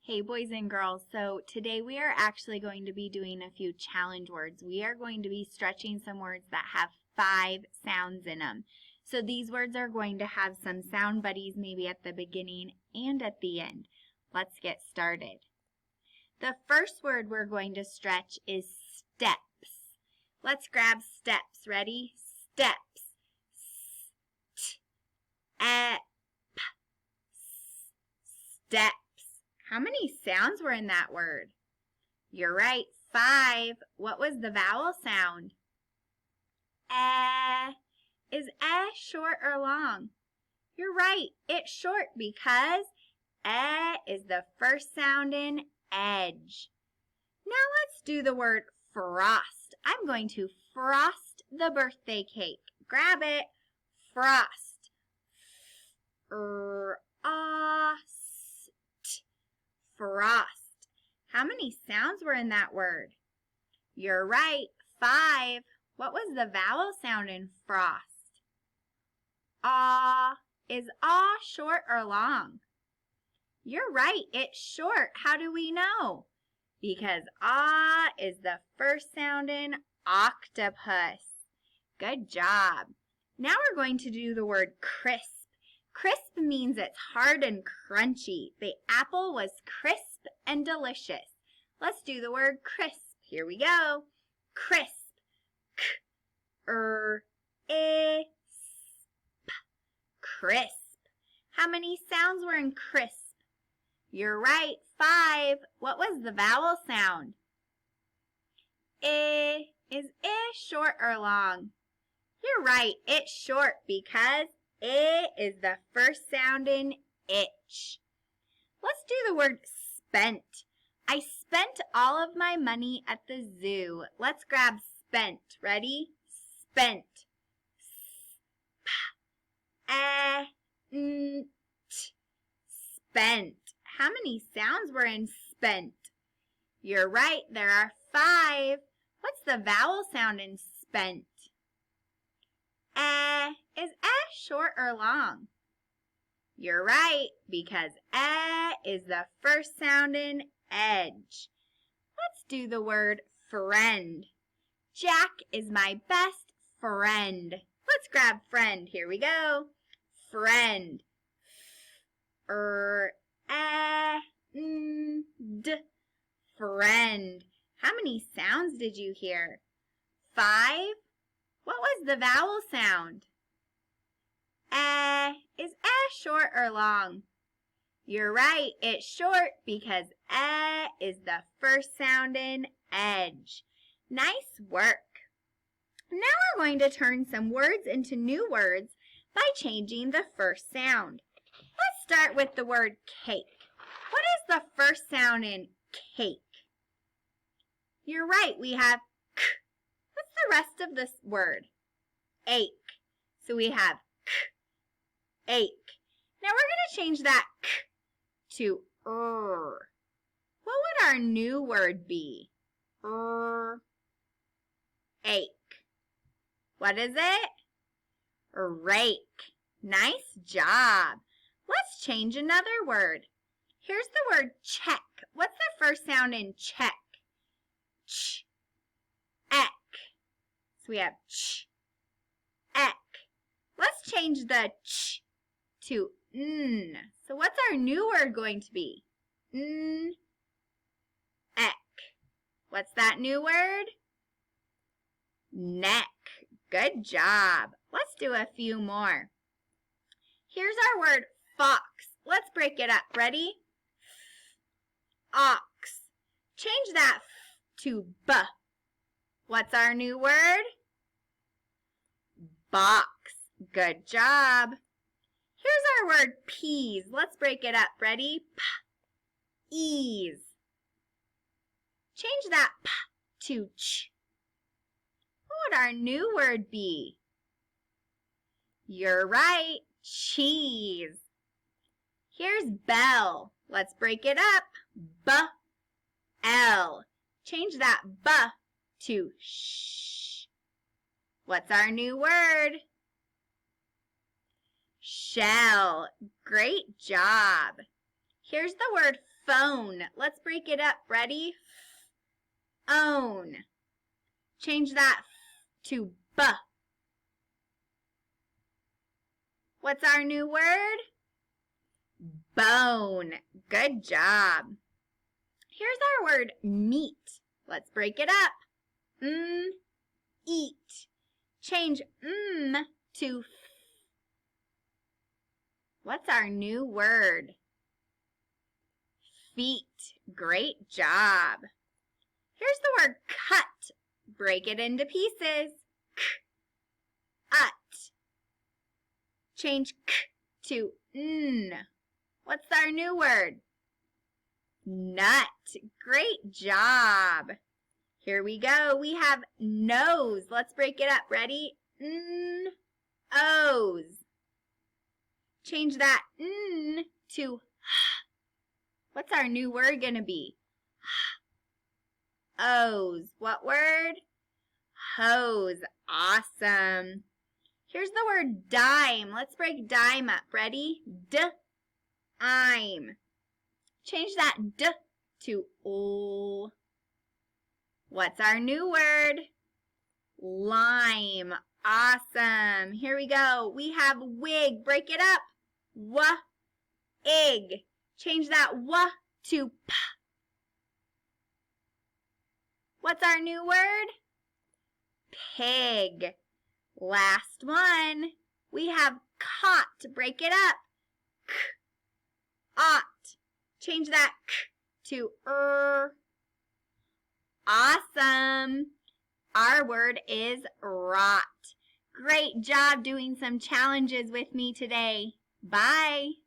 Hey boys and girls, so today we are actually going to be doing a few challenge words. We are going to be stretching some words that have 5 sounds in them. So these words are going to have some sound buddies maybe at the beginning and at the end. Let's get started. The first word we're going to stretch is steps. Let's grab steps. Ready? Steps. Steps. How many sounds were in that word? You're right, 5. What was the vowel sound? Is short or long? You're right, it's short because is the first sound in edge. Now let's do the word frost. I'm going to frost the birthday cake. Grab it. Frost. Frost. How many sounds were in that word? You're right, 5. What was the vowel sound in frost? Is short or long? You're right, it's short. How do we know? Because is the first sound in octopus. Good job. Now we're going to do the word crisp. Crisp means it's hard and crunchy. The apple was crisp and delicious. Let's do the word crisp. Here we go. Crisp. Crisp. How many sounds were in crisp? You're right, 5. What was the vowel sound? Is short or long? You're right, it's short because is the first sound in itch. Let's do the word spent. I spent all of my money at the zoo. Let's grab spent. Ready? Spent. Spent. How many sounds were in spent? You're right, there are 5. What's the vowel sound in spent? Is short or long? You're right, because is the first sound in edge. Let's do the word friend. Jack is my best friend. Let's grab friend. Here we go. Friend. Friend. How many sounds did you hear? 5? What was the vowel sound? Is short or long? You're right, it's short because is the first sound in edge. Nice work. Now we're going to turn some words into new words by changing the first sound. Let's start with the word cake. What is the first sound in cake? You're right, we have k. What's the rest of this word? Ache. So we have k, ache. Now we're going to change that k to What would our new word be? Ache. What is it? Rake. Nice job. Let's change another word. Here's the word check. What's the first sound in check? Ch. Ek. So we have ch. Ek. Let's change the ch to n. So what's our new word going to be? Ek. What's that new word? Neck. Good job. Let's do a few more. Here's our word fox. Let's break it up. Ready? Ox. Change that f to b. What's our new word? Box. Good job. Here's our word peas. Let's break it up. Ready? P. Ease. Change that p to ch. What would our new word be? You're right, cheese. Here's bell. Let's break it up. B-L. Change that b to sh. What's our new word? Shell. Great job. Here's the word phone. Let's break it up. Ready? Own. Change that to b. What's our new word? Bone. Good job. Here's our word meat. Let's break it up. Eat. Change to f. What's our new word? Feet. Great job. Here's the word cut. Break it into pieces. K-ut. Change k to n. What's our new word? Nut. Great job. Here we go. We have nose. Let's break it up. Ready? N-O's. Change that n to h. What's our new word going to be? O's. What word? Hose. Awesome. Here's the word dime. Let's break dime up. Ready? D-ime. Change that d to l. What's our new word? Lime. Awesome. Here we go. We have wig. Break it up. W-ig. Change that w to p. What's our new word? Pig. Last one. We have caught. Break it up. K-ought. Change that k to Awesome. Our word is rot. Great job doing some challenges with me today. Bye.